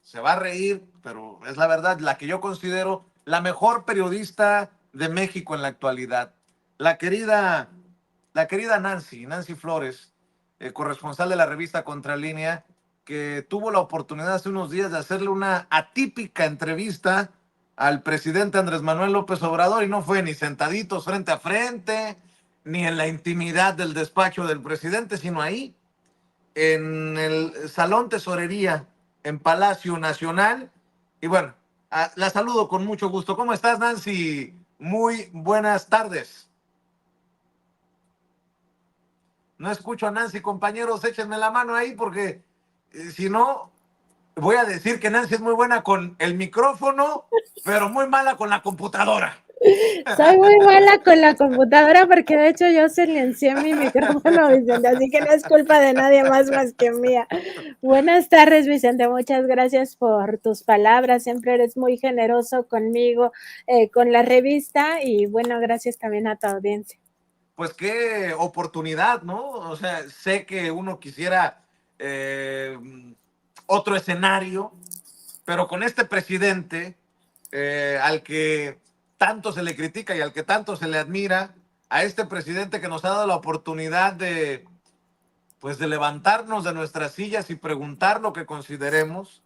se va a reír, pero es la verdad, la que yo considero la mejor periodista de México en la actualidad. La querida, la querida Nancy Flores, corresponsal de la revista Contralínea, que tuvo la oportunidad hace unos días de hacerle una atípica entrevista al presidente Andrés Manuel López Obrador, y no fue ni sentaditos frente a frente, ni en la intimidad del despacho del presidente, sino ahí, en el Salón Tesorería, en Palacio Nacional. Y bueno, la saludo con mucho gusto. ¿Cómo estás, Nancy? Muy buenas tardes. No escucho a Nancy, compañeros, échenme la mano ahí porque si no, voy a decir que Nancy es muy buena con el micrófono, pero muy mala con la computadora. Soy muy mala con la computadora porque de hecho yo silencié mi micrófono, Vicente, así que no es culpa de nadie más que mía. Buenas tardes, Vicente, muchas gracias por tus palabras, siempre eres muy generoso conmigo, con la revista y bueno, gracias también a tu audiencia. Pues qué oportunidad, ¿no? O sea, sé que uno quisiera otro escenario, pero con este presidente al que tanto se le critica y al que tanto se le admira, a este presidente que nos ha dado la oportunidad de, pues, de levantarnos de nuestras sillas y preguntar lo que consideremos,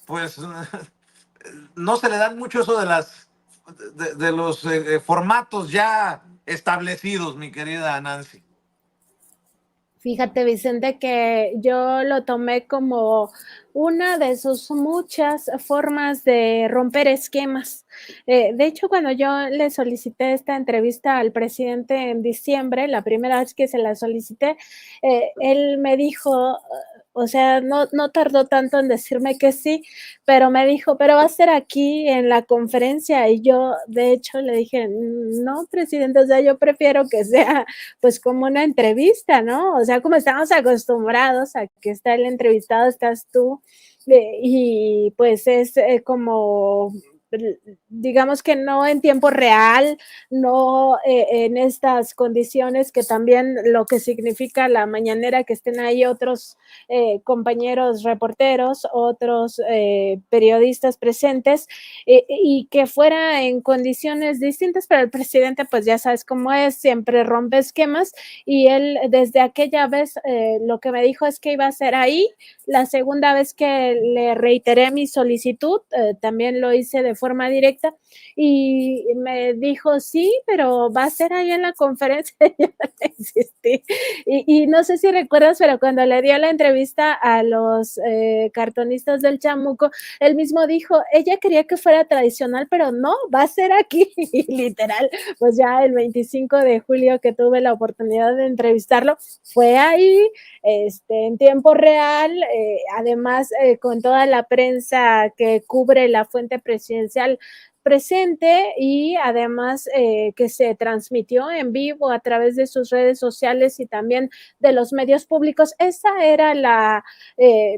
pues no se le dan mucho eso de los formatos ya establecidos, mi querida Nancy. Fíjate, Vicente, que yo lo tomé como una de sus muchas formas de romper esquemas. De hecho, cuando yo le solicité esta entrevista al presidente en diciembre, la primera vez que se la solicité, él me dijo, o sea, no tardó tanto en decirme que sí, pero me dijo, pero va a ser aquí en la conferencia. Y yo, de hecho, le dije, no, presidente, o sea, yo prefiero que sea pues como una entrevista, ¿no? O sea, como estamos acostumbrados a que está el entrevistado, estás tú, y pues es como digamos que no en tiempo real, no en estas condiciones que también lo que significa la mañanera, que estén ahí otros compañeros reporteros, otros periodistas presentes, y que fuera en condiciones distintas, pero el presidente pues ya sabes cómo es, siempre rompe esquemas y él desde aquella vez lo que me dijo es que iba a ser ahí. La segunda vez que le reiteré mi solicitud, también lo hice de forma directa y me dijo, sí, pero va a ser ahí en la conferencia. Yo insistí. Y no sé si recuerdas, pero cuando le dio la entrevista a los cartonistas del Chamuco, él mismo dijo, ella quería que fuera tradicional, pero no, va a ser aquí. Y literal, pues ya el 25 de julio que tuve la oportunidad de entrevistarlo, fue ahí, en tiempo real, además con toda la prensa que cubre la fuente presidencial presente y además que se transmitió en vivo a través de sus redes sociales y también de los medios públicos. Esa era la,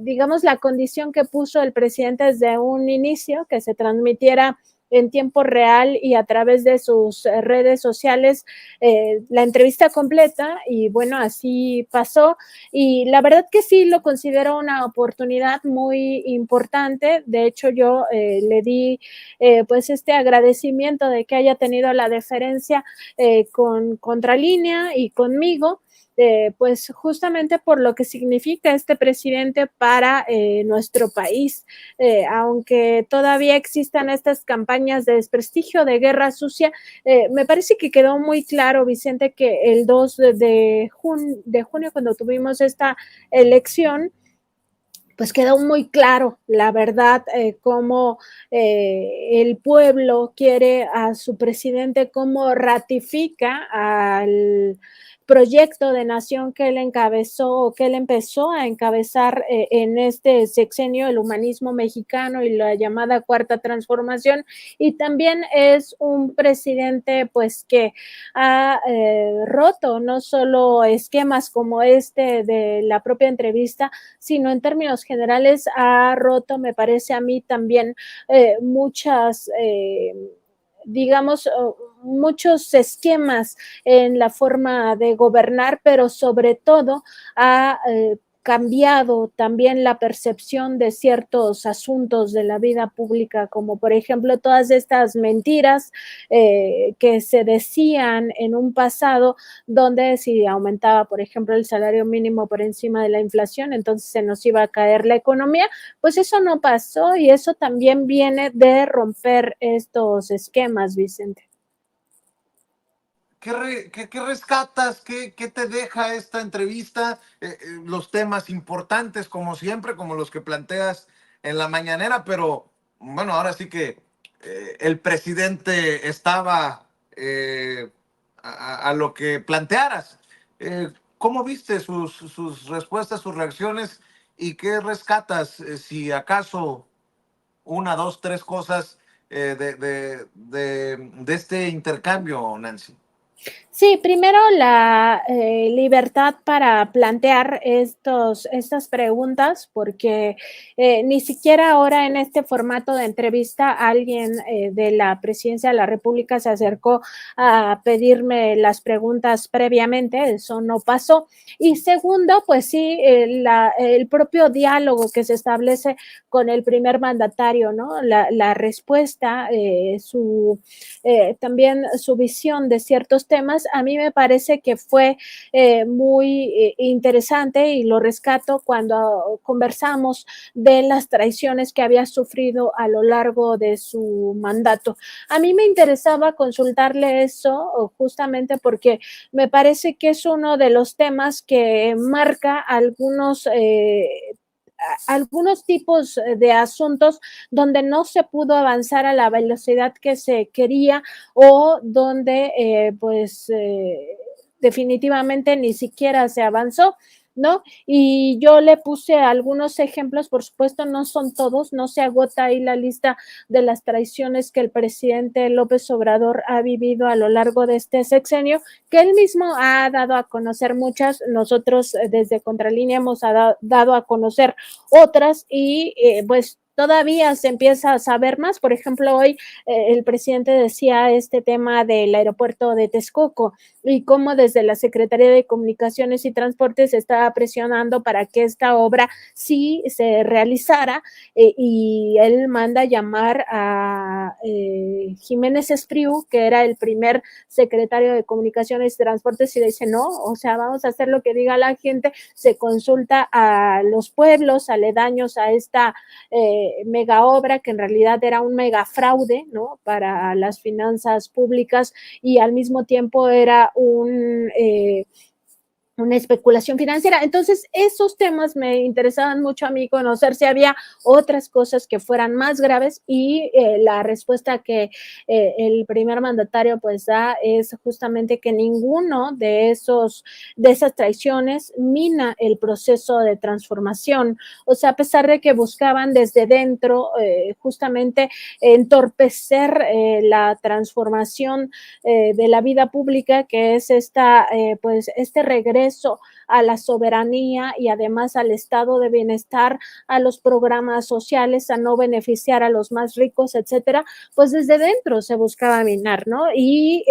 digamos, la condición que puso el presidente desde un inicio, que se transmitiera en tiempo real y a través de sus redes sociales la entrevista completa y bueno, así pasó y la verdad que sí lo considero una oportunidad muy importante. De hecho, yo le di pues este agradecimiento de que haya tenido la deferencia con Contralínea y conmigo. Pues justamente por lo que significa este presidente para nuestro país. Aunque todavía existan estas campañas de desprestigio, de guerra sucia, me parece que quedó muy claro, Vicente, que el 2 de junio, cuando tuvimos esta elección, pues quedó muy claro, la verdad, cómo el pueblo quiere a su presidente, cómo ratifica al proyecto de nación que él encabezó o que él empezó a encabezar en este sexenio, el humanismo mexicano y la llamada cuarta transformación. Y también es un presidente pues que ha roto no solo esquemas como este de la propia entrevista, sino en términos generales ha roto, me parece a mí también, muchas digamos, muchos esquemas en la forma de gobernar, pero sobre todo ha cambiado también la percepción de ciertos asuntos de la vida pública, como por ejemplo todas estas mentiras que se decían en un pasado, donde si aumentaba, por ejemplo, el salario mínimo por encima de la inflación, entonces se nos iba a caer la economía. Pues eso no pasó y eso también viene de romper estos esquemas, Vicente. ¿Qué rescatas? ¿Qué te deja esta entrevista? Los temas importantes, como siempre, como los que planteas en la mañanera, pero bueno, ahora sí que el presidente estaba a lo que plantearas. ¿Cómo viste sus respuestas, sus reacciones y qué rescatas? Si acaso una, dos, tres cosas de este intercambio, Nancy. Sí, primero la libertad para plantear estas preguntas, porque ni siquiera ahora en este formato de entrevista alguien de la Presidencia de la República se acercó a pedirme las preguntas previamente, eso no pasó. Y segundo, pues sí, el propio diálogo que se establece con el primer mandatario, ¿no? La respuesta, también su visión de ciertos temas, a mí me parece que fue muy interesante y lo rescato cuando conversamos de las traiciones que había sufrido a lo largo de su mandato. A mí me interesaba consultarle eso justamente porque me parece que es uno de los temas que marca algunos tipos de asuntos donde no se pudo avanzar a la velocidad que se quería o donde definitivamente ni siquiera se avanzó, ¿no? Y yo le puse algunos ejemplos, por supuesto no son todos, no se agota ahí la lista de las traiciones que el presidente López Obrador ha vivido a lo largo de este sexenio, que él mismo ha dado a conocer muchas, nosotros desde Contralínea hemos dado a conocer otras y pues todavía se empieza a saber más. Por ejemplo, hoy el presidente decía este tema del aeropuerto de Texcoco y cómo desde la Secretaría de Comunicaciones y Transportes se estaba presionando para que esta obra sí se realizara y él manda llamar a Jiménez Espriu, que era el primer secretario de Comunicaciones y Transportes, y le dice, no, o sea, vamos a hacer lo que diga la gente, se consulta a los pueblos aledaños a esta mega obra que en realidad era un mega fraude, ¿no? Para las finanzas públicas y al mismo tiempo era una especulación financiera. Entonces, esos temas me interesaban mucho a mí conocer si había otras cosas que fueran más graves y la respuesta que el primer mandatario pues da es justamente que ninguno de esas traiciones mina el proceso de transformación. O sea, a pesar de que buscaban desde dentro justamente entorpecer la transformación de la vida pública, que es este regreso a la soberanía y además al estado de bienestar, a los programas sociales, a no beneficiar a los más ricos, etcétera, pues desde dentro se buscaba minar, ¿no? Y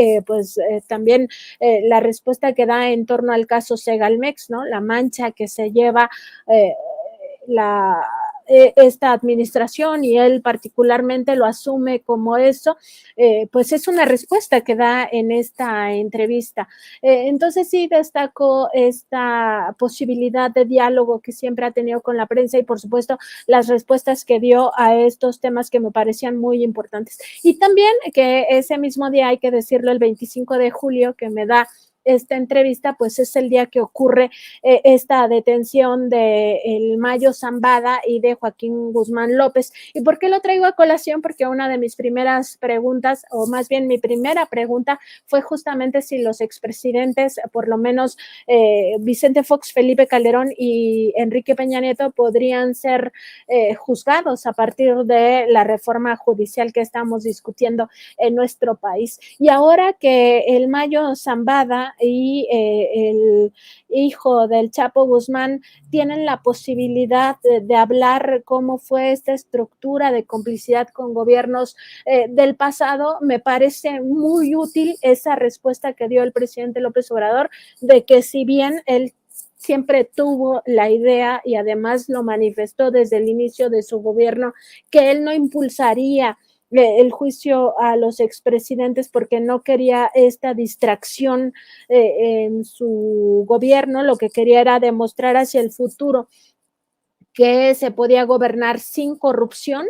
también la respuesta que da en torno al caso Segalmex, ¿no? La mancha que se lleva eh, la esta administración y él particularmente lo asume como eso, pues es una respuesta que da en esta entrevista. Entonces sí destaco esta posibilidad de diálogo que siempre ha tenido con la prensa y por supuesto las respuestas que dio a estos temas que me parecían muy importantes. Y también que ese mismo día, hay que decirlo, el 25 de julio, que me da esta entrevista, pues es el día que ocurre esta detención de el Mayo Zambada y de Joaquín Guzmán López. ¿Y por qué lo traigo a colación? Porque una de mis primeras preguntas, o más bien mi primera pregunta, fue justamente si los expresidentes, por lo menos Vicente Fox, Felipe Calderón y Enrique Peña Nieto, podrían ser juzgados a partir de la reforma judicial que estamos discutiendo en nuestro país. Y ahora que el Mayo Zambada y el hijo del Chapo Guzmán tienen la posibilidad de hablar cómo fue esta estructura de complicidad con gobiernos del pasado, me parece muy útil esa respuesta que dio el presidente López Obrador de que si bien él siempre tuvo la idea y además lo manifestó desde el inicio de su gobierno que él no impulsaría el juicio a los expresidentes porque no quería esta distracción en su gobierno, lo que quería era demostrar hacia el futuro que se podía gobernar sin corrupción.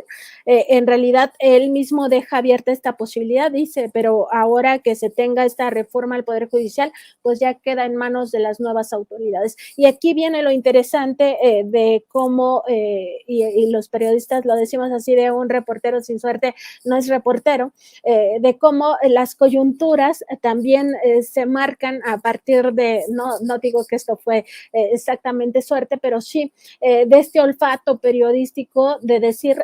En realidad, él mismo deja abierta esta posibilidad, dice, pero ahora que se tenga esta reforma al Poder Judicial, pues ya queda en manos de las nuevas autoridades. Y aquí viene lo interesante de cómo, y los periodistas lo decimos así, de un reportero sin suerte no es reportero, de cómo las coyunturas también se marcan a partir de, no digo que esto fue exactamente suerte, pero sí de este olfato periodístico de decir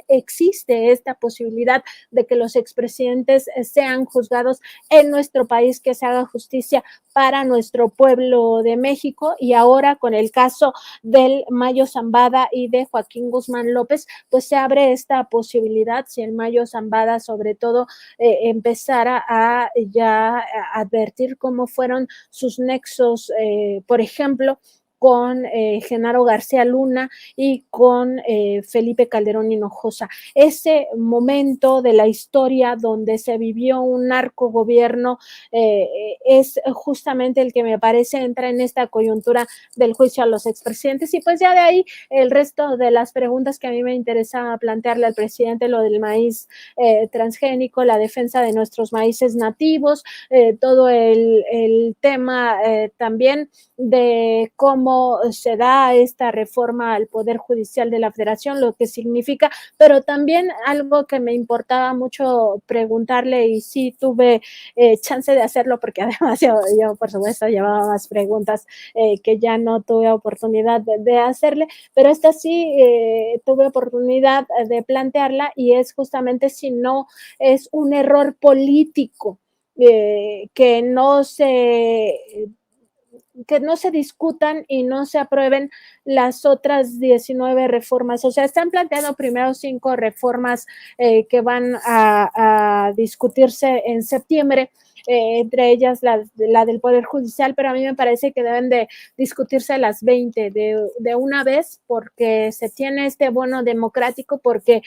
existe esta posibilidad de que los expresidentes sean juzgados en nuestro país, que se haga justicia para nuestro pueblo de México. Y ahora con el caso del Mayo Zambada y de Joaquín Guzmán López, pues se abre esta posibilidad, si el Mayo Zambada sobre todo empezara a ya advertir cómo fueron sus nexos, por ejemplo, con Genaro García Luna y con Felipe Calderón Hinojosa. Ese momento de la historia donde se vivió un narcogobierno es justamente el que me parece entra en esta coyuntura del juicio a los expresidentes. Y pues ya de ahí el resto de las preguntas que a mí me interesaba plantearle al presidente, lo del maíz transgénico, la defensa de nuestros maíces nativos, todo el tema también de cómo se da esta reforma al Poder Judicial de la Federación, lo que significa, pero también algo que me importaba mucho preguntarle, y sí tuve chance de hacerlo porque además yo por supuesto llevaba más preguntas que ya no tuve oportunidad de hacerle, pero esta sí tuve oportunidad de plantearla, y es justamente si no es un error político que no se discutan y no se aprueben las otras 19 reformas. O sea, están planteando primero 5 reformas que van a discutirse en septiembre, entre ellas la del Poder Judicial, pero a mí me parece que deben de discutirse las 20 de una vez, porque se tiene este bono democrático, porque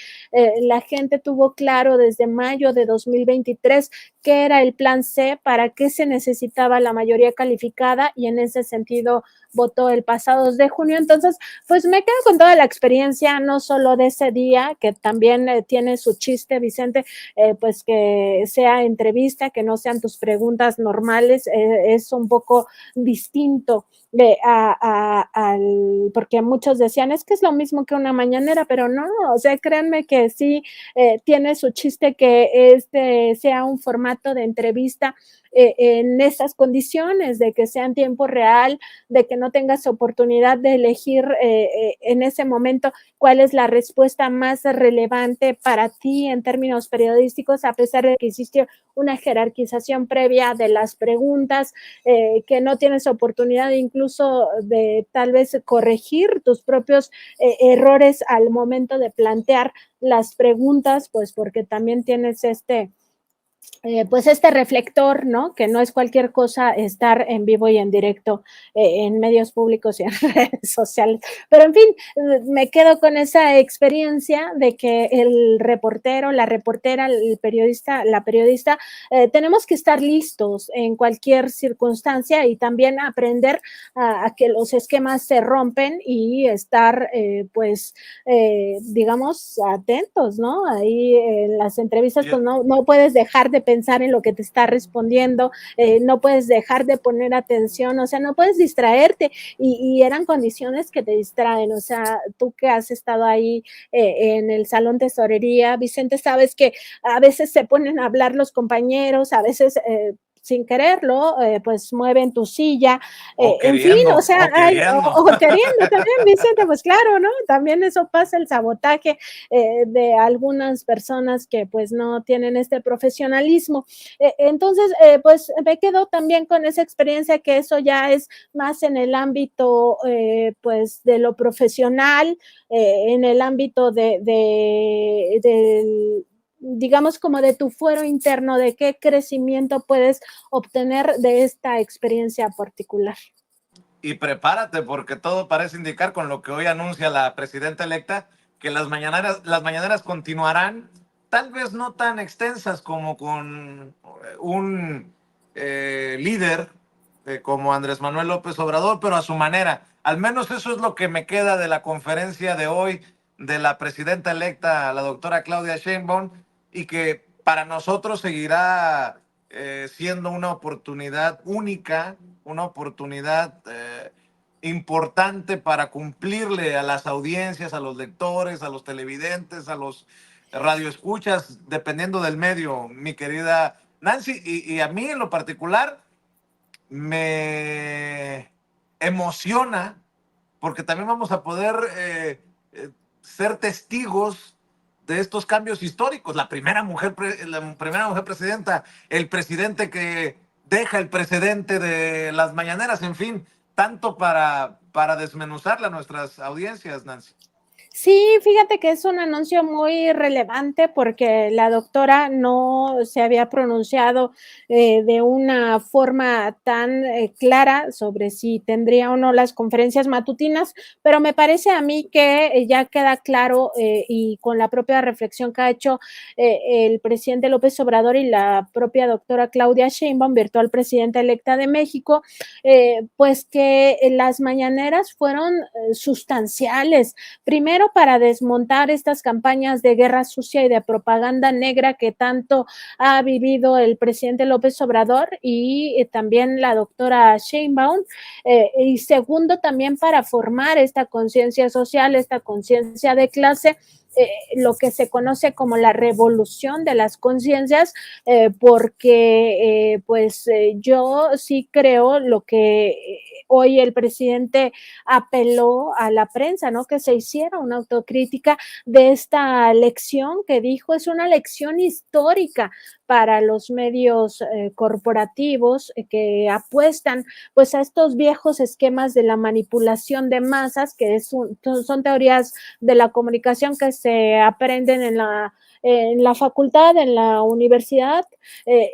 la gente tuvo claro desde mayo de 2023 qué era el plan C, para qué se necesitaba la mayoría calificada, y en ese sentido votó el pasado 2 de junio. Entonces, pues me quedo con toda la experiencia, no solo de ese día, que también tiene su chiste, Vicente, pues que sea entrevista, que no sean tus preguntas normales, es un poco distinto porque muchos decían, es que es lo mismo que una mañanera, pero no, o sea, créanme que sí tiene su chiste que este sea un formato de entrevista en esas condiciones, de que sea en tiempo real, de que no tengas oportunidad de elegir en ese momento cuál es la respuesta más relevante para ti en términos periodísticos, a pesar de que existe una jerarquización previa de las preguntas, que no tienes oportunidad incluso de tal vez corregir tus propios errores al momento de plantear las preguntas, pues porque también tienes pues este reflector, ¿no? Que no es cualquier cosa estar en vivo y en directo en medios públicos y en redes sociales. Pero en fin, me quedo con esa experiencia de que el reportero, la reportera, el periodista, la periodista, tenemos que estar listos en cualquier circunstancia y también aprender a que los esquemas se rompen y estar, pues, digamos, atentos, ¿no? Ahí en las entrevistas, pues no puedes dejar de pensar en lo que te está respondiendo, no puedes dejar de poner atención, o sea, no puedes distraerte, y eran condiciones que te distraen. O sea, tú que has estado ahí en el salón tesorería, Vicente, sabes que a veces se ponen a hablar los compañeros, a veces sin quererlo, pues mueven tu silla, en fin, o sea, queriendo también, Vicente, pues claro, ¿no? También eso pasa, el sabotaje de algunas personas que pues no tienen este profesionalismo. Entonces, pues me quedo también con esa experiencia, que eso ya es más en el ámbito pues de lo profesional, en el ámbito del digamos, como de tu fuero interno, de qué crecimiento puedes obtener de esta experiencia particular. Y prepárate, porque todo parece indicar, con lo que hoy anuncia la presidenta electa, que las mañaneras continuarán, tal vez no tan extensas como con un líder como Andrés Manuel López Obrador, pero a su manera. Al menos eso es lo que me queda de la conferencia de hoy de la presidenta electa, la doctora Claudia Sheinbaum, y que para nosotros seguirá siendo una oportunidad única, una oportunidad importante para cumplirle a las audiencias, a los lectores, a los televidentes, a los radioescuchas, dependiendo del medio, mi querida Nancy. Y a mí en lo particular me emociona porque también vamos a poder ser testigos de estos cambios históricos. La primera mujer presidenta, el presidente que deja el precedente de las mañaneras, en fin, tanto para desmenuzarle a nuestras audiencias, Nancy. Sí, fíjate que es un anuncio muy relevante porque la doctora no se había pronunciado de una forma tan clara sobre si tendría o no las conferencias matutinas, pero me parece a mí que ya queda claro y con la propia reflexión que ha hecho el presidente López Obrador y la propia doctora Claudia Sheinbaum, virtual presidenta electa de México, pues que las mañaneras fueron sustanciales. Primero, para desmontar estas campañas de guerra sucia y de propaganda negra que tanto ha vivido el presidente López Obrador y también la doctora Sheinbaum. Y segundo, también para formar esta conciencia social, esta conciencia de clase, lo que se conoce como la revolución de las conciencias, porque yo sí creo lo que hoy el presidente apeló a la prensa, ¿no? Que se hiciera una autocrítica de esta lección que dijo, es una lección histórica para los medios corporativos que apuestan pues a estos viejos esquemas de la manipulación de masas, que son teorías de la comunicación que se aprenden en la facultad, en la universidad,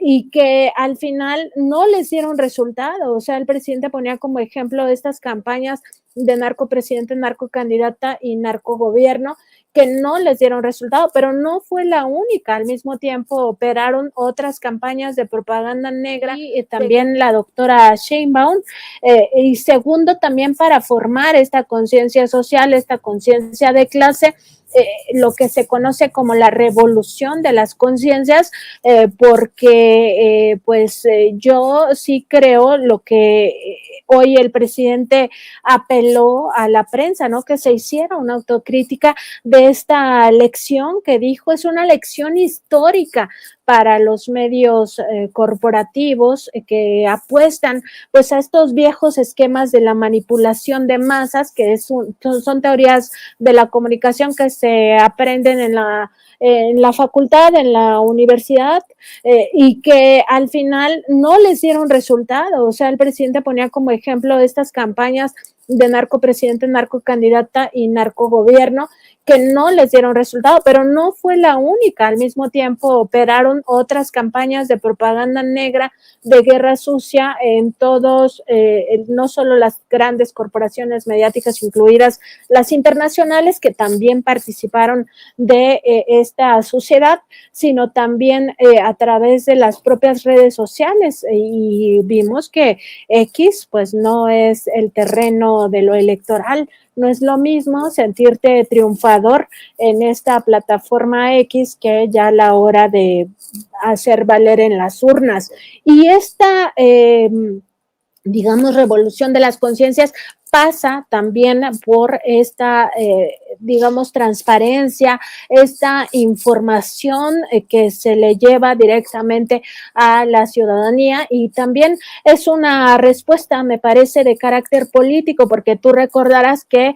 y que al final no les dieron resultado. O sea, el presidente ponía como ejemplo estas campañas de narcopresidente, narcocandidata y narcogobierno que no les dieron resultado, pero no fue la única. Al mismo tiempo operaron otras campañas de propaganda negra y también la doctora Sheinbaum. Y segundo, también para formar esta conciencia social, esta conciencia de clase, lo que se conoce como la revolución de las conciencias, porque yo sí creo lo que hoy el presidente apeló a la prensa, ¿no? Que se hiciera una autocrítica de esta lección que dijo, es una lección histórica para los medios corporativos que apuestan pues a estos viejos esquemas de la manipulación de masas, que son teorías de la comunicación que se aprenden en la facultad, en la universidad, y que al final no les dieron resultado. O sea, el presidente ponía como ejemplo estas campañas de narcopresidente, narcocandidata y narcogobierno que no les dieron resultado, pero no fue la única. Al mismo tiempo operaron otras campañas de propaganda negra, de guerra sucia en todos, no solo las grandes corporaciones mediáticas, incluidas las internacionales, que también participaron de esta suciedad, sino también a través de las propias redes sociales. Y vimos que X pues no es el terreno de lo electoral. No es lo mismo sentirte triunfador en esta plataforma X que ya a la hora de hacer valer en las urnas. Y esta, digamos, revolución de las conciencias pasa también por esta, digamos, transparencia, esta información que se le lleva directamente a la ciudadanía, y también es una respuesta, me parece, de carácter político, porque tú recordarás que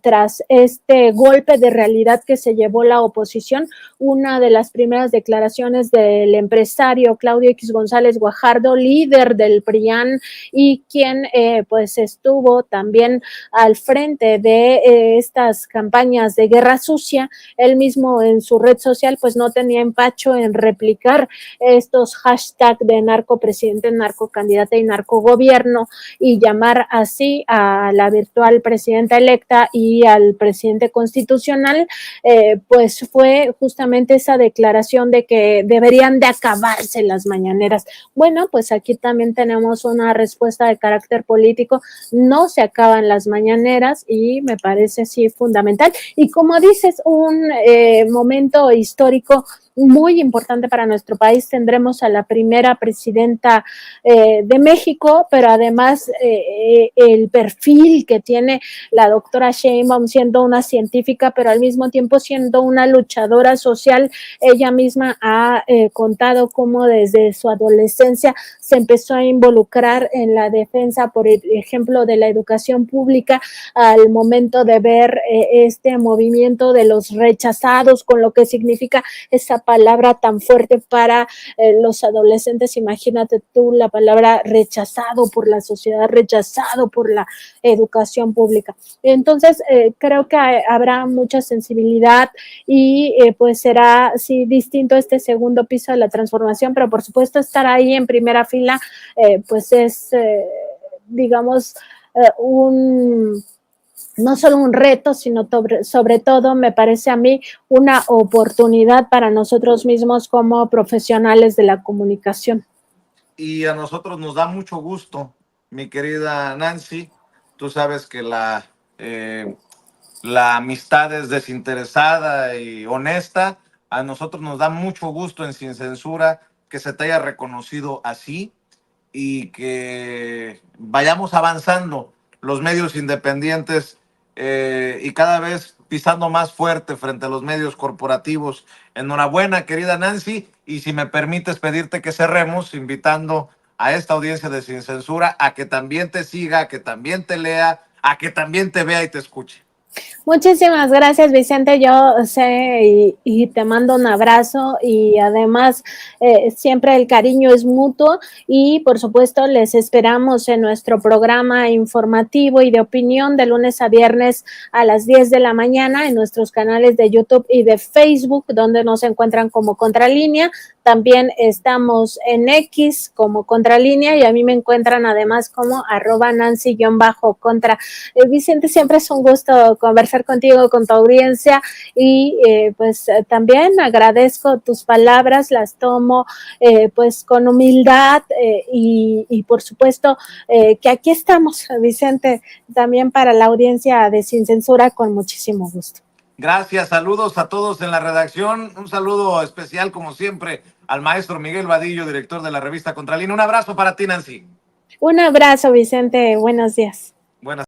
tras este golpe de realidad que se llevó la oposición, una de las primeras declaraciones del empresario Claudio X González Guajardo, líder del PRIAN y quien pues estuvo también también al frente de estas campañas de guerra sucia, él mismo en su red social pues no tenía empacho en replicar estos hashtags de narcopresidente, narcocandidata y narcogobierno y llamar así a la virtual presidenta electa y al presidente constitucional, pues fue justamente esa declaración de que deberían de acabarse las mañaneras. Bueno, pues aquí también tenemos una respuesta de carácter político, no se acaban las mañaneras y me parece sí fundamental. Y como dices, un momento histórico muy importante para nuestro país. Tendremos a la primera presidenta de México, pero además el perfil que tiene la doctora Sheinbaum siendo una científica, pero al mismo tiempo siendo una luchadora social. Ella misma ha contado cómo desde su adolescencia se empezó a involucrar en la defensa, por ejemplo, de la educación pública al momento de ver este movimiento de los rechazados, con lo que significa esa palabra tan fuerte para los adolescentes. Imagínate tú la palabra rechazado por la sociedad, rechazado por la educación pública. Entonces, creo que habrá mucha sensibilidad y pues será sí distinto este segundo piso de la transformación, pero por supuesto estar ahí en primera fila, pues es, digamos, no solo un reto, sino sobre todo, me parece a mí, una oportunidad para nosotros mismos como profesionales de la comunicación. Y a nosotros nos da mucho gusto, mi querida Nancy. Tú sabes que la amistad es desinteresada y honesta. A nosotros nos da mucho gusto en Sin Censura que se te haya reconocido así y que vayamos avanzando los medios independientes y cada vez pisando más fuerte frente a los medios corporativos. Enhorabuena, querida Nancy, y si me permites pedirte que cerremos invitando a esta audiencia de Sin Censura a que también te siga, a que también te lea, a que también te vea y te escuche. Muchísimas gracias, Vicente. Yo sé y te mando un abrazo y además siempre el cariño es mutuo y por supuesto les esperamos en nuestro programa informativo y de opinión de lunes a viernes a las 10 de la mañana en nuestros canales de YouTube y de Facebook, donde nos encuentran como Contralínea. También estamos en X como Contralínea y a mí me encuentran además como @Nancy_contra. Vicente, siempre es un gusto conversar contigo, con tu audiencia y pues también agradezco tus palabras, las tomo pues con humildad y por supuesto que aquí estamos, Vicente, también para la audiencia de Sin Censura con muchísimo gusto. Gracias, saludos a todos en la redacción. Un saludo especial, como siempre, al maestro Miguel Vadillo, director de la revista Contralínea. Un abrazo para ti, Nancy. Un abrazo, Vicente. Buenos días. Buenas